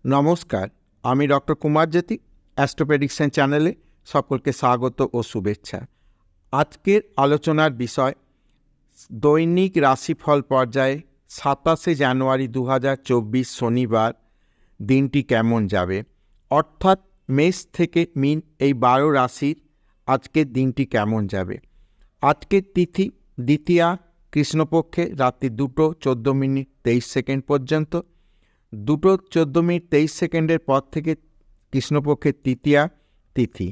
নমস্কার, আমি ডক্টর কুমার জ্যোতি। Astro prediction চ্যানেলে সকলকে স্বাগত ও শুভেচ্ছা। আজকের আলোচনার বিষয় দৈনিক রাশিফল পর্যায়ে 27শে জানুয়ারি 2024 শনিবার দিনটি কেমন যাবে, অর্থাৎ মেষ থেকে মীন এই 12 রাশির আজকের দিনটি কেমন যাবে। আজকের তিথি দ্বিতীয়া, কৃষ্ণপক্ষে রাত্রি 2:14:23 পর্যন্ত। 2:14:23 পর থেকে কৃষ্ণপক্ষের তৃতীয়া তিথি।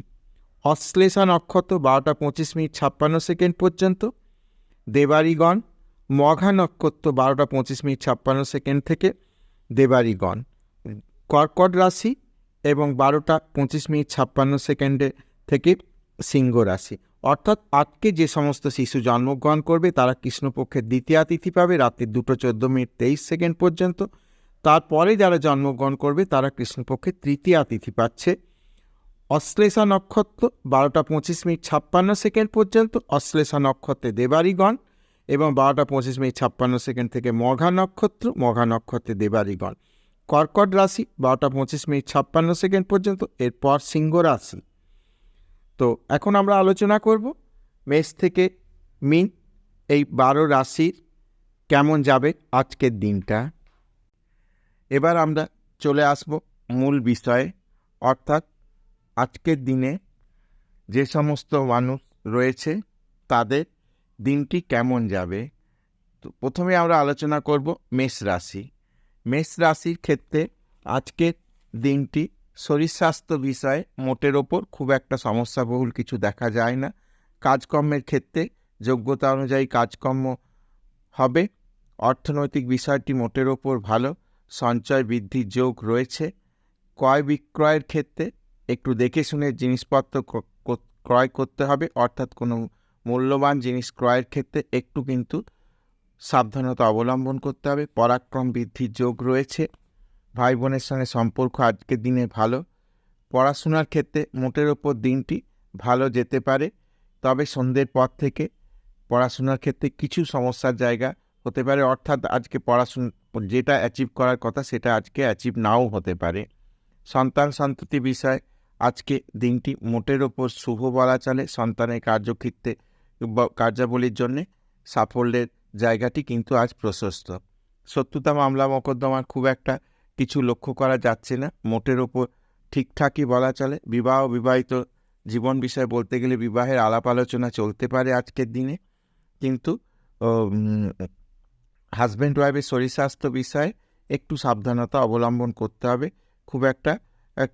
অশ্লেষা নক্ষত্র 12:25:56 পর্যন্ত। দেবারিগণ মঘা নক্ষত্র 12:25:56 থেকে দেবারিগণ। কর্কট রাশি এবং 12:25:56 থেকে সিংহ রাশি। অর্থাৎ আজকে যে সমস্ত শিশু জন্মগ্রহণ করবে তারা কৃষ্ণপক্ষের দ্বিতীয়া তিথি পাবে রাত্রি 2:14:23 পর্যন্ত। তারপরে যারা জন্মগ্রহণ করবে তারা কৃষ্ণপক্ষের তৃতীয়া তিথি পাচ্ছে। অশ্লেষা নক্ষত্র 12:25:56 পর্যন্ত অশ্লেষা নক্ষত্রে দেবারিগণ এবং 12:25:56 থেকে মঘা নক্ষত্রে দেবারিগণ। কর্কট রাশি 12:25:56 পর্যন্ত, এরপর সিংহ রাশি। তো এখন আমরা আলোচনা করব মেষ থেকে মীন এই 12 রাশির কেমন যাবে আজকের দিনটা। এবার আমরা চলে আসব মূল বিষয়ে, অর্থাৎ আজকের দিনে যে সমস্ত মানুষ রয়েছে তাদের দিনটি কেমন যাবে। তো প্রথমে আমরা আলোচনা করব মেষ রাশি। মেষ রাশির ক্ষেত্রে আজকের দিনটি শরীর স্বাস্থ্য বিষয়ে মোটের ওপর খুব একটা সমস্যাবহুল কিছু দেখা যায় না। কাজকর্মের ক্ষেত্রে যোগ্যতা অনুযায়ী কাজকর্ম হবে। অর্থনৈতিক বিষয়টি মোটের ওপর ভালো, সঞ্চয় বৃদ্ধির যোগ রয়েছে। ক্রয় বিক্রয়ের ক্ষেত্রে একটু দেখে শুনে জিনিসপত্র ক্রয় করতে হবে, অর্থাৎ কোনো মূল্যবান জিনিস ক্রয়ের ক্ষেত্রে একটু কিন্তু সাবধানতা অবলম্বন করতে হবে। পরাক্রম বৃদ্ধির যোগ রয়েছে। ভাই বোনের সঙ্গে সম্পর্ক আজকের দিনে ভালো। পড়াশোনার ক্ষেত্রে মোটের ওপর দিনটি ভালো যেতে পারে, তবে সন্ধ্যের পর থেকে পড়াশোনার ক্ষেত্রে কিছু সমস্যার জায়গা হতে পারে, অর্থাৎ আজকে পড়াশোনা যেটা অ্যাচিভ করার কথা সেটা আজকে অ্যাচিভ নাও হতে পারে। সন্তান সন্ততি বিষয় আজকে দিনটি মোটের ওপর শুভ বলা চলে। সন্তানের কার্যক্ষেত্রে কার্যাবলীর জন্যে সাফল্যের জায়গাটি কিন্তু আজ প্রশস্ত। শত্রুতা মামলা মোকদ্দমার খুব একটা কিছু লক্ষ্য করা যাচ্ছে না, মোটের ওপর ঠিকঠাকই বলা চলে। বিবাহ বিবাহিত জীবন বিষয়ে বলতে গেলে বিবাহের আলাপ আলোচনা চলতে পারে আজকের দিনে, কিন্তু হাজব্যান্ড ওয়াইফের শরীর স্বাস্থ্য বিষয়ে একটু সাবধানতা অবলম্বন করতে হবে। খুব একটা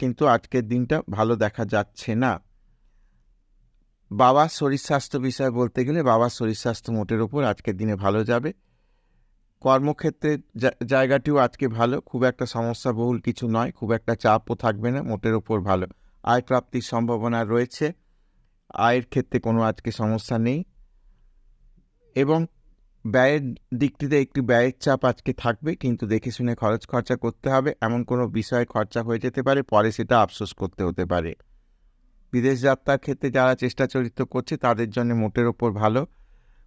কিন্তু আজকের দিনটা ভালো দেখা যাচ্ছে না। বাবার শরীর স্বাস্থ্য বিষয়ে বলতে গেলে বাবার শরীর স্বাস্থ্য মোটের ওপর আজকের দিনে ভালো যাবে। কর্মক্ষেত্রের জায়গাটিও আজকে ভালো, খুব একটা সমস্যাবহুল কিছু নয়, খুব একটা চাপও থাকবে না, মোটের ওপর ভালো। আয় প্রাপ্তির সম্ভাবনা রয়েছে, আয়ের ক্ষেত্রে কোনো আজকে সমস্যা নেই। এবং ব্যয়ের দিকটিতে একটু ব্যয়ের চাপ আজকে থাকবে, কিন্তু দেখে শুনে খরচ খরচা করতে হবে। এমন কোনো বিষয়ে খরচা হয়ে যেতে পারে, পরে সেটা আফসোস করতে হতে পারে। বিদেশ যাত্রার ক্ষেত্রে যারা চেষ্টা চরিত্র করছে তাদের জন্য মোটের ওপর ভালো,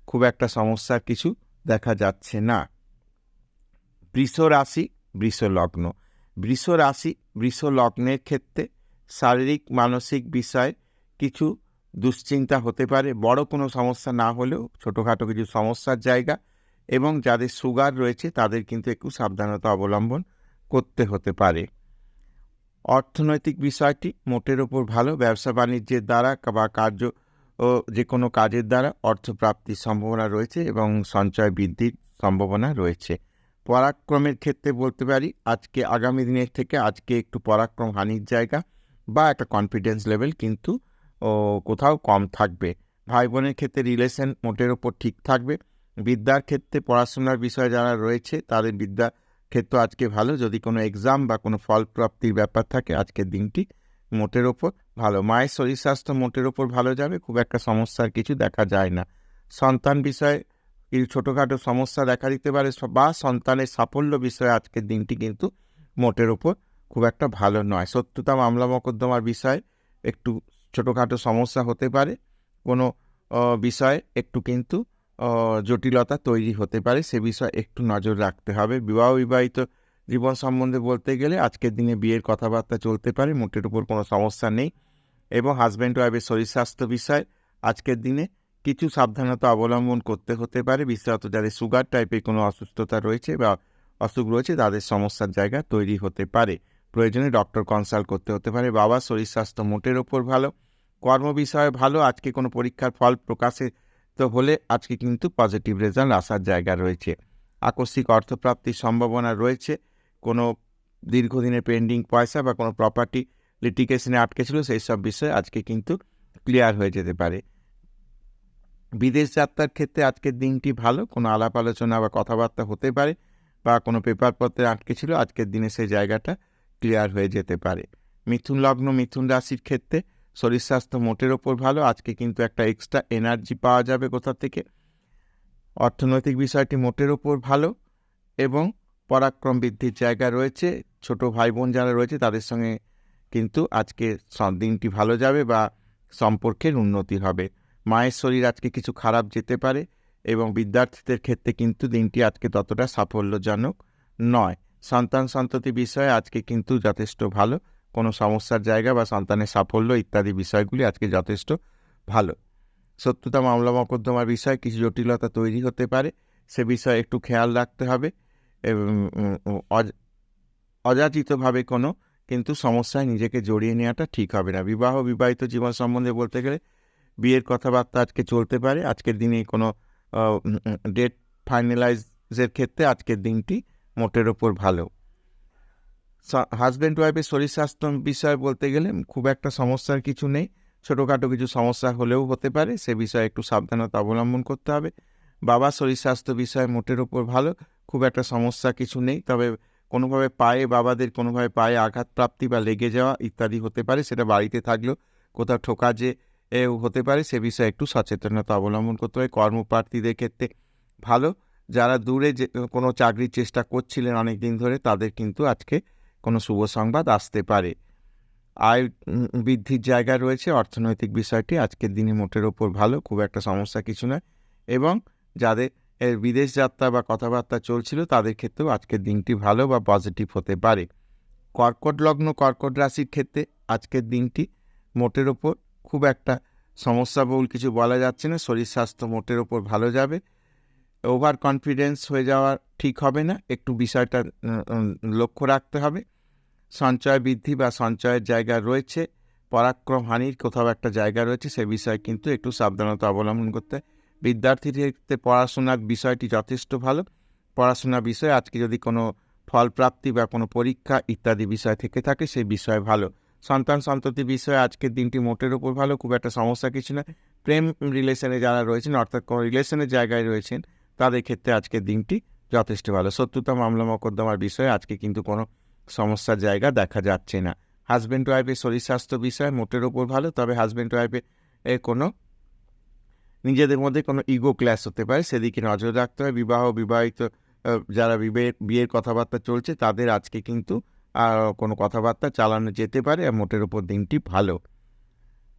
খুব একটা সমস্যার কিছু দেখা যাচ্ছে না। বৃষ রাশি বৃষ লগ্ন। বৃষ রাশি বৃষ লগ্নের ক্ষেত্রে শারীরিক মানসিক বিষয়ে কিছু দুশ্চিন্তা হতে পারে, বড় কোনো সমস্যা না হলেও ছোটোখাটো কিছু সমস্যার জায়গা। এবং যাদের সুগার রয়েছে তাদের কিন্তু একটু সাবধানতা অবলম্বন করতে হতে পারে। অর্থনৈতিক বিষয়টি মোটের ওপর ভালো, ব্যবসা বাণিজ্যের দ্বারা বা যে কোনো কাজের দ্বারা অর্থপ্রাপ্তির সম্ভাবনা রয়েছে এবং সঞ্চয় বৃদ্ধির সম্ভাবনা রয়েছে। পরাক্রমের ক্ষেত্রে বলতে পারি আজকে আগামী দিনের থেকে আজকে একটু পরাক্রম হানির জায়গা বা একটা কনফিডেন্স লেভেল কিন্তু কোথাও কম থাকবে। ভাই বোনের ক্ষেত্রে রিলেশন মোটের ওপর ঠিক থাকবে। বিদ্যার ক্ষেত্রে পড়াশোনার বিষয় যারা রয়েছে তাদের বিদ্যা ক্ষেত্র আজকে ভালো। যদি কোনো এক্সাম বা কোনো ফল প্রাপ্তির ব্যাপার থাকে আজকের দিনটি মোটের ওপর ভালো। মায়ের শরীর স্বাস্থ্য মোটের ওপর ভালো যাবে, খুব একটা সমস্যার কিছু দেখা যায় না। সন্তান বিষয়ে কিছু ছোটোখাটো সমস্যা দেখা দিতে পারে বা সন্তানের সাফল্য বিষয়ে আজকের দিনটি কিন্তু মোটের ওপর খুব একটা ভালো নয়। শত্রুতা মামলা মোকদ্দমার বিষয়ে একটু ছোটোখাটো সমস্যা হতে পারে, কোনো বিষয়ে একটু কিন্তু জটিলতা তৈরি হতে পারে, সে বিষয়ে একটু নজর রাখতে হবে। বিবাহ বিবাহিত জীবন সম্বন্ধে বলতে গেলে আজকের দিনে বিয়ের কথাবার্তা চলতে পারে, মোটের উপর কোনো সমস্যা নেই। এবং হাজব্যান্ড ওয়াইফের শরীর স্বাস্থ্য বিষয় আজকের দিনে কিছু সাবধানতা অবলম্বন করতে হতে পারে, বিশেষত যাদের সুগার টাইপের কোনো অসুস্থতা রয়েছে বা অসুখ রয়েছে তাদের সমস্যার জায়গা তৈরি হতে পারে, প্রয়োজনে ডক্টর কনসাল্ট করতে হতে পারে। বাবার শরীর স্বাস্থ্য মোটের ওপর ভালো, কর্ম বিষয়ে ভালো। আজকে কোনো পরীক্ষার ফল প্রকাশিত হলে আজকে কিন্তু পজিটিভ রেজাল্ট আসার জায়গা রয়েছে। আকস্মিক অর্থপ্রাপ্তির সম্ভাবনা রয়েছে। কোনো দীর্ঘদিনের পেন্ডিং পয়সা বা কোনো প্রপার্টি লিটিগেশনে আটকে ছিল সেই সব বিষয়ে আজকে কিন্তু ক্লিয়ার হয়ে যেতে পারে। বিদেশ যাত্রার ক্ষেত্রে আজকের দিনটি ভালো, কোনো আলাপ আলোচনা বা কথাবার্তা হতে পারে, বা কোনো পেপারপত্রে আটকে ছিল আজকের দিনে সেই জায়গাটা ক্লিয়ার হয়ে যেতে পারে। মিথুন লগ্ন মিথুন রাশির ক্ষেত্রে শরীর স্বাস্থ্য মোটের ওপর ভালো, আজকে কিন্তু একটা এক্সট্রা এনার্জি পাওয়া যাবে কোথা থেকে। অর্থনৈতিক বিষয়টি মোটের ওপর ভালো এবং পরাক্রম বৃদ্ধির জায়গা রয়েছে। ছোট ভাই বোন যারা রয়েছে তাদের সঙ্গে কিন্তু আজকে দিনটি ভালো যাবে বা সম্পর্কের উন্নতি হবে। মায়ের শরীর আজকে কিছু খারাপ যেতে পারে এবং বিদ্যার্থীদের ক্ষেত্রে কিন্তু দিনটি আজকে ততটা সাফল্যজনক নয়। সন্তান সন্ততি বিষয়ে আজকে কিন্তু যথেষ্ট ভালো, কোনো সমস্যার জায়গা বা সন্তানের সাফল্য ইত্যাদি বিষয়গুলি আজকে যথেষ্ট ভালো। শত্রুতা মামলা মকদ্দমার বিষয়ে কিছু জটিলতা তৈরি হতে পারে, সে বিষয়ে একটু খেয়াল রাখতে হবে এবং অযাচিতভাবে কোনো কিন্তু সমস্যায় নিজেকে জড়িয়ে নেওয়াটা ঠিক হবে না। বিবাহিত জীবন সম্বন্ধে বলতে গেলে বিয়ের কথাবার্তা আজকে চলতে পারে। আজকের দিনে কোনো ডেট ফাইনালাইজের ক্ষেত্রে আজকের দিনটি মোটের ওপর ভালো। হাজব্যান্ড ওয়াইফের শরীর স্বাস্থ্য বিষয়ে বলতে গেলে খুব একটা সমস্যার কিছু নেই, ছোটোখাটো কিছু সমস্যা হলেও হতে পারে, সে বিষয়ে একটু সাবধানতা অবলম্বন করতে হবে। বাবার শরীর স্বাস্থ্য বিষয়ে মোটের ওপর ভালো, খুব একটা সমস্যা কিছু নেই, তবে কোনোভাবে বাবাদের কোনোভাবে পায়ে আঘাতপ্রাপ্তি বা লেগে যাওয়া ইত্যাদি হতে পারে, সেটা বাড়িতে থাকলেও কোথাও ঠোকা যে হতে পারে, সে বিষয়ে একটু সচেতনতা অবলম্বন করতে হবে। কর্মপ্রার্থীদের ক্ষেত্রে ভালো, যারা দূরে যে কোনো চাকরির চেষ্টা করছিলেন অনেক দিন ধরে তাদের কিন্তু আজকে কোনো শুভ সংবাদ আসতে পারে। আয় বৃদ্ধির জায়গা রয়েছে। অর্থনৈতিক বিষয়টি আজকের দিনে মোটের ওপর ভালো, খুব একটা সমস্যা কিছু নয়। এবং যাদের বিদেশ যাত্রা বা কথাবার্তা চলছিল তাদের ক্ষেত্রেও আজকের দিনটি ভালো বা পজিটিভ হতে পারে। কর্কট লগ্ন কর্কট রাশির ক্ষেত্রে আজকের দিনটি মোটের ওপর খুব একটা সমস্যাবহুল কিছু বলা যাচ্ছে না, শরীর স্বাস্থ্য মোটের ওপর ভালো যাবে। ওভার কনফিডেন্স হয়ে যাওয়া ঠিক হবে না, একটু বিষয়টা লক্ষ্য রাখতে হবে। সঞ্চয় বৃদ্ধি বা সঞ্চয়ের জায়গা রয়েছে, পরাক্রম হানির কোথাও একটা জায়গা রয়েছে, সে বিষয়ে কিন্তু একটু সাবধানতা অবলম্বন করতে। বিদ্যার্থীদের ক্ষেত্রে পড়াশোনার বিষয়টি যথেষ্ট ভালো। পড়াশোনার বিষয়ে আজকে যদি কোনো ফলপ্রাপ্তি বা কোনো পরীক্ষা ইত্যাদি বিষয় থেকে থাকে সেই বিষয়ে ভালো। সন্তান সন্ততি বিষয়ে আজকের দিনটি মোটের ওপর ভালো, খুব একটা সমস্যা কিছু না। প্রেম রিলেশনে যারা রয়েছেন অর্থাৎ কোনো রিলেশনের জায়গায় রয়েছেন তাদের ক্ষেত্রে আজকের দিনটি যথেষ্ট ভালো। শত্রুতা মামলা মকদ্দমার বিষয়ে আজকে কিন্তু কোনো সমস্যার জায়গা দেখা যাচ্ছে না। হাজব্যান্ড ওয়াইফের শরীর স্বাস্থ্য বিষয় মোটের ওপর ভালো, তবে হাজব্যান্ড ওয়াইফের কোনো নিজেদের মধ্যে কোনো ইগো ক্ল্যাশ হতে পারে, সেদিকে নজর রাখতে হবে। বিবাহিত যারা বিয়ের কথাবার্তা চলছে তাদের আজকে কিন্তু কোনো কথাবার্তা চালানো যেতে পারে, আর মোটের ওপর দিনটি ভালো।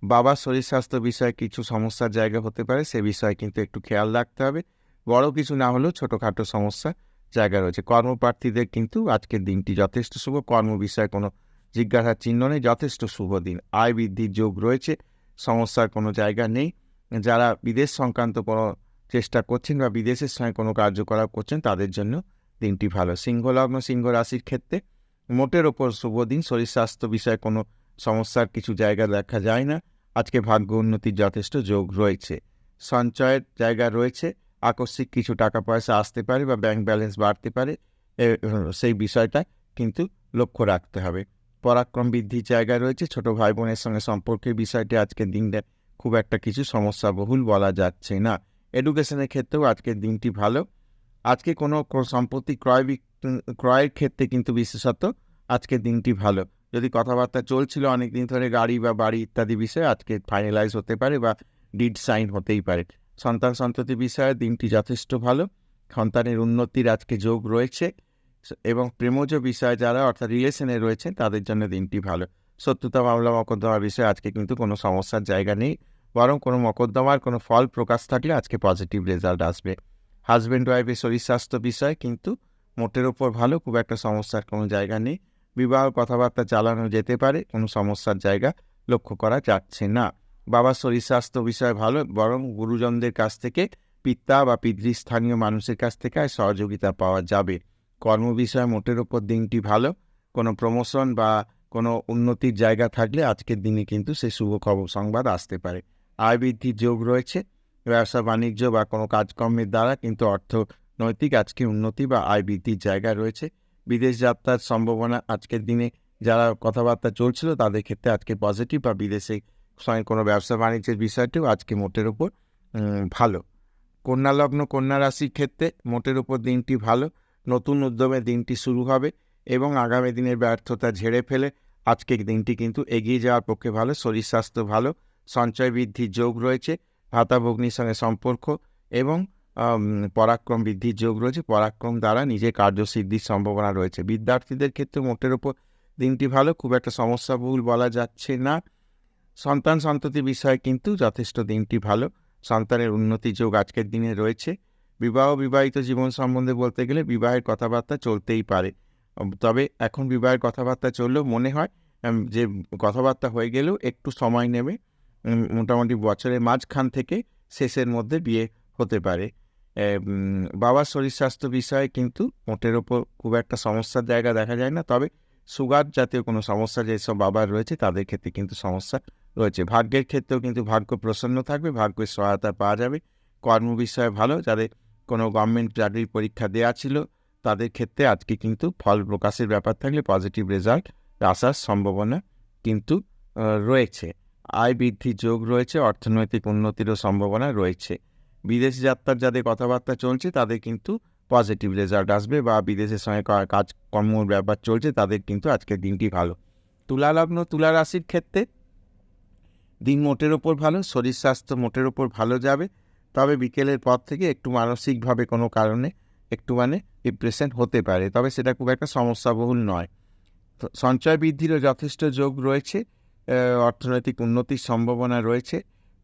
বাবার শরীর স্বাস্থ্য বিষয়ে কিছু সমস্যার জায়গা হতে পারে, সে বিষয়ে কিন্তু একটু খেয়াল রাখতে হবে। বড় কিছু না হলেও ছোটোখাটো সমস্যা জায়গা রয়েছে। কর্মপ্রার্থীদের কিন্তু আজকের দিনটি যথেষ্ট শুভ, কর্ম বিষয়ে কোনো জিজ্ঞাসার চিহ্ন নেই, যথেষ্ট শুভ দিন। আয় বৃদ্ধির যোগ রয়েছে, সমস্যার কোনো জায়গা নেই। যারা বিদেশ সংক্রান্ত কোনো চেষ্টা করছেন বা বিদেশের সঙ্গে কোনো কার্যকলাপ করছেন তাদের জন্য দিনটি ভালো। সিংহ লগ্ন সিংহ রাশির ক্ষেত্রে মোটের ওপর শুভ দিন, শরীর স্বাস্থ্য বিষয়ে কোনো সমস্যার কিছু জায়গা দেখা যায় না। আজকে ভাগ্য উন্নতির যথেষ্ট যোগ রয়েছে। সঞ্চয়ের জায়গা রয়েছে, আকস্মিক কিছু টাকা পয়সা আসতে পারে বা ব্যাংক ব্যালেন্স বাড়তে পারে, সেই বিষয়টা কিন্তু লক্ষ্য রাখতে হবে। পরাক্রম বৃদ্ধির জায়গা রয়েছে, ছোট ভাই বোনের সঙ্গে সম্পর্কের বিষয়টি আজকের দিনটা খুব একটা কিছু সমস্যাবহুল বলা যাচ্ছে না। এডুকেশনের ক্ষেত্রেও আজকের দিনটি ভালো। আজকে কোনো সম্পত্তি ক্রয়ের ক্ষেত্রে কিন্তু বিশেষত আজকের দিনটি ভালো। যদি কথাবার্তা চলছিল অনেক দিন ধরে গাড়ি বা বাড়ি ইত্যাদি বিষয়ে আজকে ফাইনালাইজ হতে পারে বা ডিড সাইন হতেই পারে। সন্তান সন্ততি বিষয়ে দিনটি যথেষ্ট ভালো, সন্তানের উন্নতির আজকে যোগ রয়েছে এবং প্রেমজ বিষয়ে যারা অর্থাৎ রিলেশনে রয়েছেন তাদের জন্য দিনটি ভালো। শত্রুতা মামলা মকদ্দমার বিষয়ে আজকে কিন্তু কোনো সমস্যার জায়গা নেই, বরং কোনো মকদ্দমার কোনো ফল প্রকাশ থাকলে আজকে পজিটিভ রেজাল্ট আসবে। হাজব্যান্ড ওয়াইফের শরীর স্বাস্থ্য বিষয়ে কিন্তু মোটের ওপর ভালো, খুব একটা সমস্যার কোনো জায়গা নেই। বিবাহ কথাবার্তা চালানো যেতে পারে, কোনো সমস্যার জায়গা লক্ষ্য করা যাচ্ছে না। বাবার শরীর স্বাস্থ্য বিষয় ভালো, বরং গুরুজনদের কাছ থেকে, পিতা বা পিতৃস্থানীয় মানুষের কাছ থেকে সহযোগিতা পাওয়া যাবে। কর্ম বিষয়ে মোটের ওপর দিনটি ভালো, কোনো প্রমোশন বা কোনো উন্নতির জায়গা থাকলে আজকের দিনে কিন্তু সে শুভ খবর সংবাদ আসতে পারে। আয় বৃদ্ধির যোগ রয়েছে, ব্যবসা বাণিজ্য বা কোনো কাজকর্মের দ্বারা কিন্তু অর্থনৈতিক আজকে উন্নতি বা আয় বৃদ্ধির জায়গা রয়েছে। বিদেশ যাত্রার সম্ভাবনা আজকের দিনে যারা কথাবার্তা চলছিল তাদের ক্ষেত্রে আজকে পজিটিভ, বা বিদেশে সঙ্গে কোনো ব্যবসা বাণিজ্যের বিষয়টিও আজকে মোটের ওপর ভালো। কন্যা লগ্ন কন্যা রাশির ক্ষেত্রে মোটের উপর দিনটি ভালো, নতুন উদ্যমে দিনটি শুরু হবে এবং আগামী দিনের ব্যর্থতা ঝেড়ে ফেলে আজকের দিনটি কিন্তু এগিয়ে যাওয়ার পক্ষে ভালো। শরীর স্বাস্থ্য ভালো, সঞ্চয় বৃদ্ধির যোগ রয়েছে, ভাতা ভগ্নির সঙ্গে সম্পর্ক এবং পরাক্রম বৃদ্ধির যোগ রয়েছে। পরাক্রম দ্বারা নিজের কার্যসিদ্ধির সম্ভাবনা রয়েছে। বিদ্যার্থীদের ক্ষেত্রে মোটের উপর দিনটি ভালো, খুব একটা সমস্যাবহুল বলা যাচ্ছে না। সন্তান সন্ততি বিষয়ে কিন্তু যথেষ্ট দিনটি ভালো, সন্তানের উন্নতি যোগ আজকের দিনে রয়েছে। বিবাহিত জীবন সম্বন্ধে বলতে গেলে বিবাহের কথাবার্তা চলতেই পারে, তবে এখন বিবাহের কথাবার্তা চললেও মনে হয় যে কথাবার্তা হয়ে গেলেও একটু সময় নেবে, মোটামুটি বছরের মাঝখান থেকে শেষের মধ্যে বিয়ে হতে পারে। বাবার শরীর স্বাস্থ্য বিষয়ে কিন্তু মোটের ওপর খুব একটা সমস্যার জায়গা দেখা যায় না, তবে সুগার জাতীয় কোনো সমস্যা যেসব বাবার রয়েছে তাদের ক্ষেত্রে কিন্তু সমস্যা রয়েছে। ভাগ্যের ক্ষেত্রেও কিন্তু ভাগ্য প্রসন্ন থাকবে, ভাগ্যের সহায়তা পাওয়া যাবে। কর্ম বিষয়ে ভালো, যাদের কোনো গভর্নমেন্ট চাকরির পরীক্ষা দেওয়া ছিল তাদের ক্ষেত্রে আজকে কিন্তু ফল প্রকাশের ব্যাপার থাকলে পজিটিভ রেজাল্ট আসার সম্ভাবনা কিন্তু রয়েছে। আয় বৃদ্ধির যোগ রয়েছে, অর্থনৈতিক উন্নতিরও সম্ভাবনা রয়েছে। বিদেশ যাত্রার যাদের কথাবার্তা চলছে তাদের কিন্তু পজিটিভ রেজাল্ট আসবে, বা বিদেশের সঙ্গে কাজকর্মর ব্যাপার চলছে তাদের কিন্তু আজকের দিনটি ভালো। তুলা লগ্ন তুলা রাশির ক্ষেত্রে দিন মোটের ওপর ভালো, শরীর স্বাস্থ্য মোটের ওপর ভালো যাবে, তবে বিকেলের পর থেকে একটু মানসিকভাবে কোনো কারণে একটু ডিপ্রেশন হতে পারে, তবে সেটা খুব একটা সমস্যাবহুল নয়। সঞ্চয় বৃদ্ধিরও যথেষ্ট যোগ রয়েছে, অর্থনৈতিক উন্নতির সম্ভাবনা রয়েছে।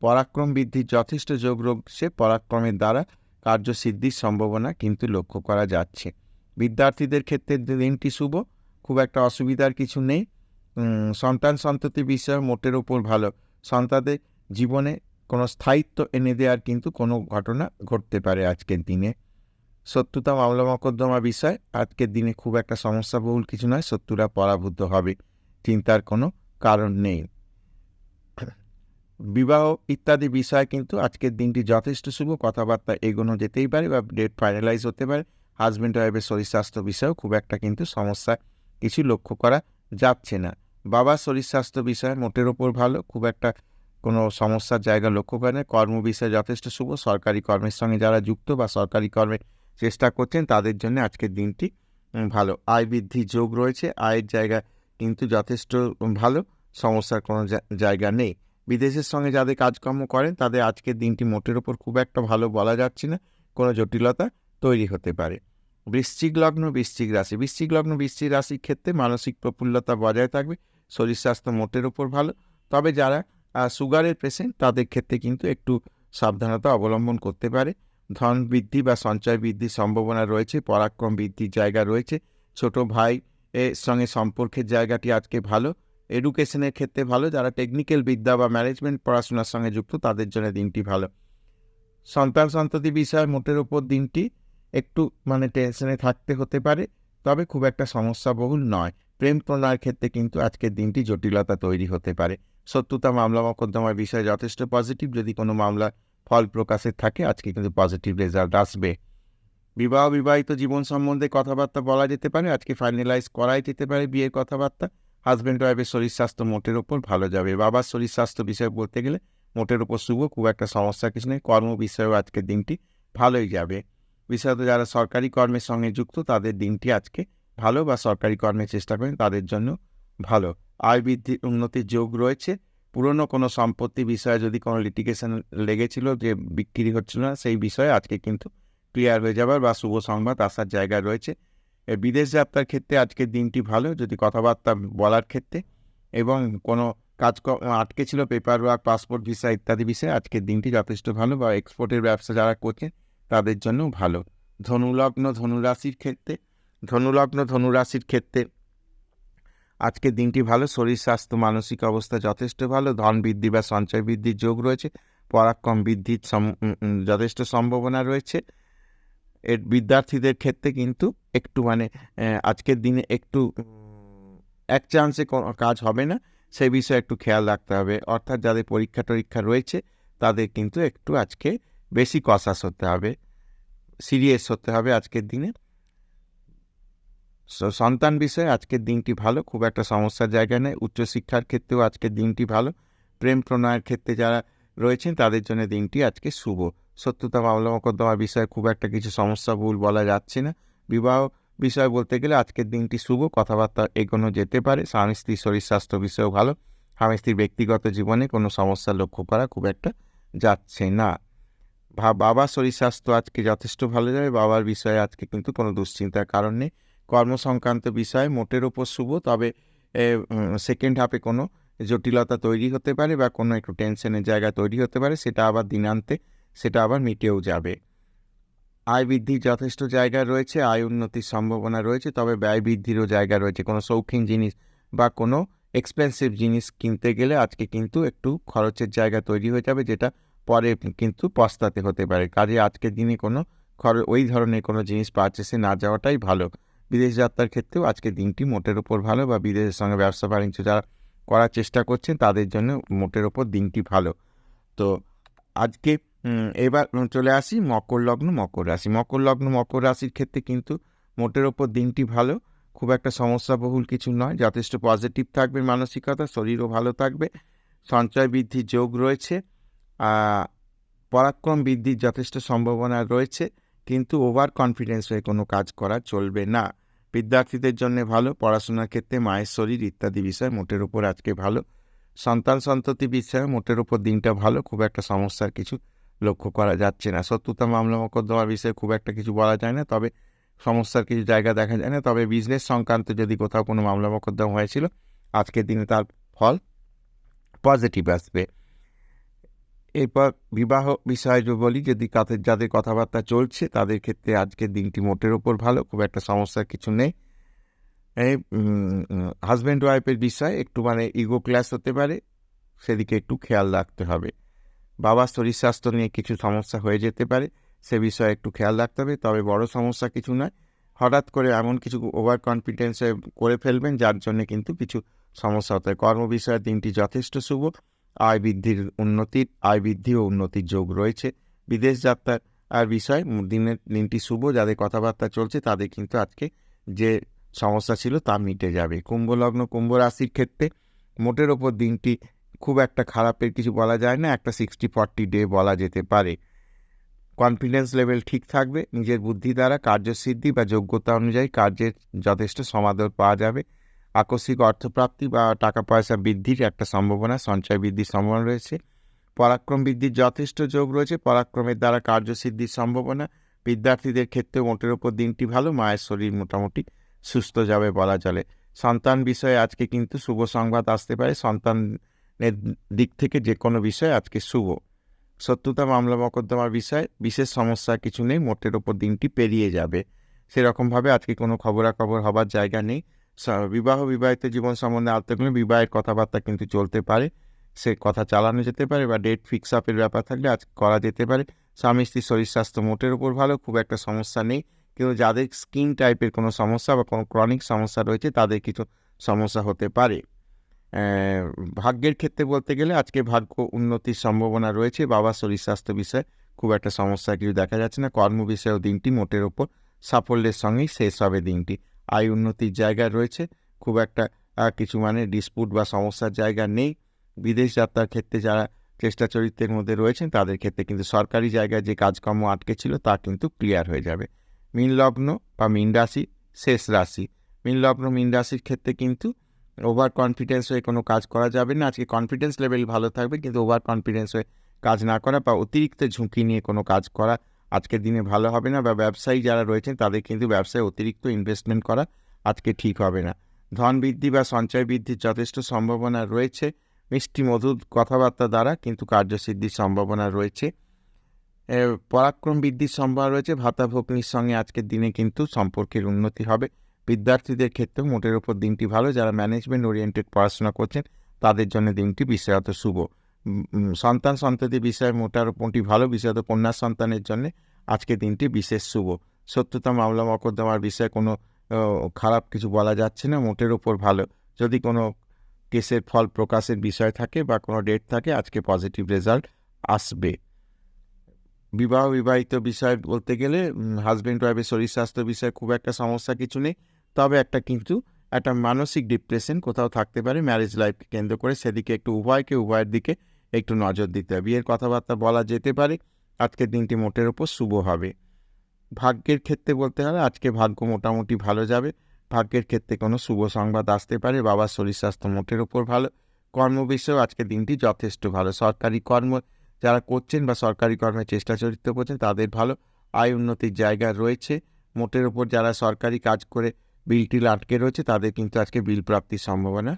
পরাক্রম বৃদ্ধির যথেষ্ট যোগ রয়েছে, পরাক্রমের দ্বারা কার্যসিদ্ধির সম্ভাবনা কিন্তু লক্ষ্য করা যাচ্ছে। বিদ্যার্থীদের ক্ষেত্রে দিনটি শুভ, খুব একটা অসুবিধার কিছু নেই। সন্তান সন্ততি বিষয়ে মোটের ওপর ভালো, সন্তানদের জীবনে কোনো স্থায়িত্ব এনে দেওয়ার কিন্তু কোনো ঘটনা ঘটতে পারে আজকের দিনে। শত্রুতা মামলা মকদ্দমা বিষয় আজকের দিনে খুব একটা সমস্যাবহুল কিছু নয়, শত্রুরা পরাভূত হবে, চিন্তার কোনো কারণ নেই। বিবাহ ইত্যাদি বিষয় কিন্তু আজকের দিনটি যথেষ্ট শুভ, কথাবার্তা এগোনো যেতেই পারে বা ডেট ফাইনালাইজ হতে পারে। হাজব্যান্ড ওয়াইফের শরীর স্বাস্থ্য বিষয়েও খুব একটা কিন্তু সমস্যা কিছু লক্ষ্য করা যাচ্ছে না। বাবার শরীর স্বাস্থ্য বিষয়ে মোটের ওপর ভালো, খুব একটা কোনো সমস্যার জায়গা লক্ষ্য করে না। কর্ম বিষয়ে যথেষ্ট শুভ, সরকারি কর্মের সঙ্গে যারা যুক্ত বা সরকারি কর্মের চেষ্টা করছেন তাদের জন্য আজকের দিনটি ভালো। আয় বৃদ্ধির যোগ রয়েছে, আয়ের জায়গা কিন্তু যথেষ্ট ভালো, সমস্যার কোনো জায়গা নেই। বিদেশের সঙ্গে যাদের কাজকর্ম করেন তাদের আজকের দিনটি মোটের ওপর খুব একটা ভালো বলা যাচ্ছে না, কোনো জটিলতা তৈরি হতে পারে। বৃশ্চিক লগ্ন বৃশ্চিক রাশির ক্ষেত্রে মানসিক প্রফুল্লতা বজায় থাকবে, শরীর স্বাস্থ্য মোটের ওপর ভালো, তবে যারা সুগারের পেশেন্ট তাদের ক্ষেত্রে কিন্তু একটু সাবধানতা অবলম্বন করতে পারে। ধন বৃদ্ধি বা সঞ্চয় বৃদ্ধির সম্ভাবনা রয়েছে, পরাক্রম বৃদ্ধির জায়গা রয়েছে। ছোট ভাই এর সঙ্গে সম্পর্কের জায়গাটি আজকে ভালো। এডুকেশনের ক্ষেত্রে ভালো, যারা টেকনিক্যাল বিদ্যা বা ম্যানেজমেন্ট পড়াশোনার সঙ্গে যুক্ত তাদের জন্য দিনটি ভালো। সন্তান সন্ততি বিষয় মোটের ওপর দিনটি একটু টেনশনে থাকতে হতে পারে, তবে খুব একটা সমস্যাবহুল নয়। প্রেম প্রণয়ের ক্ষেত্রে কিন্তু আজকের দিনটি জটিলতা তৈরি হতে পারে। শত্রুতা মামলা মকদ্দমার বিষয়ে যথেষ্ট পজিটিভ, যদি কোনো মামলা ফল প্রকাশের থাকে আজকে কিন্তু পজিটিভ রেজাল্ট আসবে। বিবাহিত জীবন সম্বন্ধে কথাবার্তা বলা যেতে পারে, আজকে ফাইনালাইজ করাই যেতে পারে বিয়ের কথাবার্তা। হাজব্যান্ড ওয়াইফের শরীর স্বাস্থ্য মোটের ওপর ভালো যাবে। বাবার শরীর স্বাস্থ্য বিষয়ে বলতে গেলে মোটের ওপর শুভ, খুব একটা সমস্যা কিছু নেই। কর্ম বিষয়েও আজকের দিনটি ভালোই যাবে। বিশেষত যারা সরকারি কর্মের সঙ্গে যুক্ত তাদের দিনটি আজকে ভালো, বা সরকারি কর্মের চেষ্টা করেন তাদের জন্য ভালো। আয় বৃদ্ধির উন্নতির যোগ রয়েছে। পুরনো কোনো সম্পত্তি বিষয়ে যদি কোনো লিটিগেশন লেগেছিল যে বিক্রি হচ্ছিল না, সেই বিষয়ে আজকে কিন্তু ক্লিয়ার হয়ে যাবার বা শুভ সংবাদ আসার জায়গা রয়েছে। বিদেশ যাত্রার ক্ষেত্রে আজকের দিনটি ভালো, যদি কথাবার্তা বলার ক্ষেত্রে এবং কোনো আটকে ছিল পেপার ওয়ার্ক, পাসপোর্ট ভিসা ইত্যাদি বিষয়ে আজকের দিনটি যথেষ্ট ভালো, বা এক্সপোর্টের ব্যবসা যারা করছেন তাদের জন্য ভালো। ধনুলগ্ন ধনুরাশির ক্ষেত্রে ধনুলগ্ন ধনুরাশির ক্ষেত্রে আজকের দিনটি ভালো, শরীর স্বাস্থ্য মানসিক অবস্থা যথেষ্ট ভালো, ধন বৃদ্ধি বা সঞ্চয় বৃদ্ধির যোগ রয়েছে, পরাক্রম বৃদ্ধির যথেষ্ট সম্ভাবনা রয়েছে। এর বিদ্যার্থীদের ক্ষেত্রে কিন্তু একটু আজকের দিনে একটু এক চান্সে কাজ হবে না, সেই বিষয়ে একটু খেয়াল রাখতে হবে। অর্থাৎ যাদের পরীক্ষা টরীক্ষা রয়েছে তাদের কিন্তু একটু আজকে বেশি কসাস হতে হবে, সিরিয়াস হতে হবে আজকের দিনে। সন্তান বিষয়ে আজকের দিনটি ভালো, খুব একটা সমস্যার জায়গা নেই। উচ্চশিক্ষার ক্ষেত্রেও আজকের দিনটি ভালো। প্রেম প্রণয়ের ক্ষেত্রে যারা রয়েছেন তাদের জন্য দিনটি আজকে শুভ। শত্রুতা মামলা মোকদ্দমার বিষয়ে খুব একটা কিছু সমস্যা ভুল বলা যাচ্ছে না। বিবাহ বিষয় বলতে গেলে আজকের দিনটি শুভ, কথাবার্তা এগোনো যেতে পারে। স্বামী স্ত্রীর শরীর স্বাস্থ্য বিষয়েও ভালো। স্বামী স্ত্রীর ব্যক্তিগত জীবনে কোনো সমস্যা লক্ষ্য করা খুব একটা যাচ্ছে না। বাবার শরীর স্বাস্থ্য আজকে যথেষ্ট ভালো যাবে, বাবার বিষয়ে আজকে কিন্তু কোনো দুশ্চিন্তার কারণ নেই। কর্মসংক্রান্ত বিষয়ে মোটের ওপর শুভ, তবে সেকেন্ড হাফে কোনো জটিলতা তৈরি হতে পারে বা কোনো একটু টেনশনের জায়গা তৈরি হতে পারে, সেটা আবার দিনান্তে সেটা আবার মিটেও যাবে। আয় বৃদ্ধির যথেষ্ট জায়গা রয়েছে, আয় উন্নতির সম্ভাবনা রয়েছে, তবে ব্যয় বৃদ্ধিরও জায়গা রয়েছে। কোনো শৌখিন জিনিস বা কোনো এক্সপেন্সিভ জিনিস কিনতে গেলে আজকে কিন্তু একটু খরচের জায়গা তৈরি হয়ে যাবে, যেটা পরে কিন্তু পস্তাতে হতে পারে। কাজে আজকের দিনে কোনো ওই ধরনের কোনো জিনিস পারচেসে না যাওয়াটাই ভালো। বিদেশ যাত্রার ক্ষেত্রেও আজকের দিনটি মোটের ওপর ভালো, বা বিদেশের সঙ্গে ব্যবসা বাণিজ্য যারা করার চেষ্টা করছেন তাদের জন্য মোটের ওপর দিনটি ভালো। তো আজকে এবার চলে আসি মকর লগ্ন মকর রাশি। মকর লগ্ন মকর রাশির ক্ষেত্রে কিন্তু মোটের ওপর দিনটি ভালো, খুব একটা সমস্যাবহুল কিছু নয়। যথেষ্ট পজিটিভ থাকবে মানসিকতা, শরীরও ভালো থাকবে, সঞ্চয় বৃদ্ধির যোগ রয়েছে, পরাক্রম বৃদ্ধির যথেষ্ট সম্ভাবনা রয়েছে, কিন্তু ওভার কনফিডেন্স হয়ে কোনো কাজ করা চলবে না। বিদ্যার্থীদের জন্য ভালো, পড়াশোনার ক্ষেত্রে মায়ের শরীর ইত্যাদি বিষয় মোটের ওপর আজকে ভালো। সন্তান সন্ততি বিষয়ে মোটের ওপর দিনটা ভালো, খুব একটা সমস্যার কিছু লক্ষ্য করা যাচ্ছে না। শত্রুতা মামলা মোকদ্দমার বিষয়ে খুব একটা কিছু বলা যায় না, তবে সমস্যার কিছু জায়গা দেখা যায় না। তবে বিজনেস সংক্রান্ত যদি কোথাও কোনো মামলা মোকদ্দমা হয়েছিল, আজকের দিনে তার ফল পজিটিভ আসবে। এরপর বিবাহ বিষয়ে যে বলি, যদি যাদের কথাবার্তা চলছে তাদের ক্ষেত্রে আজকের দিনটি মোটের ওপর ভালো, খুব একটা সমস্যার কিছু নেই। এই হাজব্যান্ড ওয়াইফের বিষয়ে একটু ইগো ক্ল্যাশ হতে পারে, সেদিকে একটু খেয়াল রাখতে হবে। বাবার শরীর স্বাস্থ্য নিয়ে কিছু সমস্যা হয়ে যেতে পারে, সে বিষয়ে একটু খেয়াল রাখতে হবে, তবে বড় সমস্যা কিছু নয়। হঠাৎ করে এমন কিছু ওভার কনফিডেন্সে করে ফেলবেন যার জন্য কিন্তু কিছু সমস্যা হতে হয়। কর্ম বিষয়ে দিনটি যথেষ্ট শুভ, আয় বৃদ্ধি ও উন্নতির যোগ রয়েছে। বিদেশ যাত্রার বিষয় দিনটি শুভ, যাদের কথাবার্তা চলছে তাদের কিন্তু আজকে যে সমস্যা ছিল তা মিটে যাবে। কুম্ভ লগ্ন কুম্ভ রাশির ক্ষেত্রে মোটের ওপর দিনটি খুব একটা খারাপের কিছু বলা যায় না, একটা 60-40 ডে বলা যেতে পারে। কনফিডেন্স লেভেল ঠিক থাকবে, নিজের বুদ্ধি দ্বারা কার্যসিদ্ধি বা যোগ্যতা অনুযায়ী কার্যের যথেষ্ট সমাদর পাওয়া যাবে। আকস্মিক অর্থপ্রাপ্তি বা টাকা পয়সা বৃদ্ধির একটা সম্ভাবনা, সঞ্চয় বৃদ্ধির সম্ভাবনা রয়েছে। পরাক্রম বৃদ্ধির যথেষ্ট যোগ রয়েছে, পরাক্রমের দ্বারা কার্যসিদ্ধির সম্ভাবনা। বিদ্যার্থীদের ক্ষেত্রে মোটের ওপর দিনটি ভালো, মায়ের শরীর মোটামুটি সুস্থ যাবে বলা চলে। সন্তান বিষয়ে আজকে কিন্তু শুভ সংবাদ আসতে পারে, সন্তানের দিক থেকে যে কোনো বিষয় আজকে শুভ। শত্রুতা মামলা মোকদ্দমার বিষয়ে বিশেষ সমস্যা কিছু নেই, মোটের ওপর দিনটি পেরিয়ে যাবে। সেরকমভাবে আজকে কোনো খবরাখবর হবার জায়গা নেই। বিবাহিত জীবন সম্বন্ধে আলাদা করলে বিবাহের কথাবার্তা কিন্তু চলতে পারে, সে কথা চালানো যেতে পারে, বা ডেট ফিক্স আপের ব্যাপার থাকলে আজ করা যেতে পারে। স্বামী স্ত্রীর শরীর স্বাস্থ্য মোটের ওপর ভালো, খুব একটা সমস্যা নেই। কিন্তু যাদের স্কিন টাইপের কোনো সমস্যা বা কোনো ক্রনিক সমস্যা রয়েছে তাদের কিছু সমস্যা হতে পারে। ভাগ্যের ক্ষেত্রে বলতে গেলে আজকে ভাগ্য উন্নতির সম্ভাবনা রয়েছে, বাবার শরীর স্বাস্থ্য বিষয়ে খুব একটা সমস্যা কিছু দেখা যাচ্ছে না। কর্ম বিষয়েও দিনটি মোটের ওপর সাফল্যের সঙ্গেই শেষ হবে দিনটি। আয় উন্নতির জায়গা রয়েছে, খুব একটা কিছু ডিসপুট বা সমস্যার জায়গা নেই। বিদেশ যাত্রার ক্ষেত্রে যারা চেষ্টা চরিত্রের মধ্যে রয়েছেন তাদের ক্ষেত্রে কিন্তু সরকারি জায়গায় যে কাজকর্ম আটকে ছিল তা কিন্তু ক্লিয়ার হয়ে যাবে। মীন লগ্ন বা মীন রাশি শেষ রাশি। মীন লগ্ন মীন রাশির ক্ষেত্রে কিন্তু ওভার কনফিডেন্স হয়ে কোনো কাজ করা যাবে না। আজকে কনফিডেন্স লেভেল ভালো থাকবে, কিন্তু ওভার কনফিডেন্স হয়ে কাজ না করা বা অতিরিক্ত ঝুঁকি নিয়ে কোনো কাজ করা আজকের দিনে ভালো হবে না। বা ব্যবসায়ী যারা রয়েছেন তাদের কিন্তু ব্যবসায় অতিরিক্ত ইনভেস্টমেন্ট করা আজকে ঠিক হবে না। ধন বৃদ্ধি বা সঞ্চয় বৃদ্ধির যথেষ্ট সম্ভাবনা রয়েছে, মিষ্টি মধুর কথাবার্তা দ্বারা কিন্তু কার্যসিদ্ধির সম্ভাবনা রয়েছে। পরাক্রম বৃদ্ধির সম্ভাবনা রয়েছে। ভাতা ভগ্নির সঙ্গে আজকের দিনে কিন্তু সম্পর্কের উন্নতি হবে। বিদ্যার্থীদের ক্ষেত্রেও মোটের ওপর দিনটি ভালো। যারা ম্যানেজমেন্ট ওরিয়েন্টেড পড়াশোনা করছেন তাদের জন্য দিনটি বিশেষত শুভ। সন্তান সন্ততি বিষয়ে মোটামুটি ভালো, বিশেষত কন্যা সন্তানের জন্য আজকের দিনটি বিশেষ শুভ। সত্যতা মামলা মকদ্দমার বিষয়ে কোনো খারাপ কিছু বলা যাচ্ছে না, মোটের ওপর ভালো। যদি কোনো কেসের ফল প্রকাশের বিষয় থাকে বা কোনো ডেট থাকে, আজকে পজিটিভ রেজাল্ট আসবে। বিবাহিত বিষয় বলতে গেলে হাজব্যান্ড ওয়াইফের শরীর স্বাস্থ্য বিষয়ে খুব একটা সমস্যা কিছু নেই, তবে একটা মানসিক ডিপ্রেশন কোথাও থাকতে পারে ম্যারেজ লাইফকে কেন্দ্র করে। সেদিকে একটু উভয়ের দিকে একটু নজর দিতে হবে। বিয়ের কথাবার্তা বলা যেতে পারে। আজকের দিনটি মোটের ওপর শুভ হবে। ভাগ্যের ক্ষেত্রে বলতে হলে আজকে ভাগ্য মোটামুটি ভালো যাবে। ভাগ্যের ক্ষেত্রে কোনো শুভ সংবাদ আসতে পারে। বাবার শরীর স্বাস্থ্য মোটের ওপর ভালো। কর্ম বিষয়েও আজকের দিনটি যথেষ্ট ভালো। সরকারি কর্ম যারা করছেন বা সরকারি কর্মের চেষ্টা চরিত্র করছেন তাদের ভালো। আয় উন্নতির জায়গা রয়েছে। মোটের ওপর যারা সরকারি কাজ করে বিল টিল আটকে রয়েছে তাদের কিন্তু আজকে বিল প্রাপ্তির সম্ভাবনা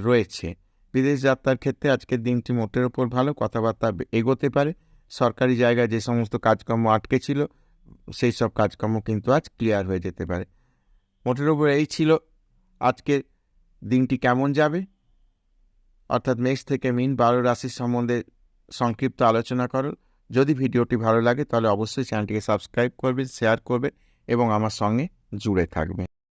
রয়েছে। বিদেশ যাত্রার ক্ষেত্রে আজকের দিনটি মোটের ওপর ভালো। কথাবার্তা এগোতে পারে। সরকারি জায়গায় যে সমস্ত কাজকর্ম আটকে ছিল সেই সব কাজকর্ম কিন্তু আজ ক্লিয়ার হয়ে যেতে পারে। মোটের ওপর এই ছিল আজকের দিনটি কেমন যাবে, অর্থাৎ মেষ থেকে মীন 12 রাশির সম্বন্ধে সংক্ষিপ্ত আলোচনা করো। যদি ভিডিওটি ভালো লাগে তাহলে অবশ্যই চ্যানেলটিকে সাবস্ক্রাইব করবেন, শেয়ার করবেন এবং আমার সঙ্গে জুড়ে থাকবেন।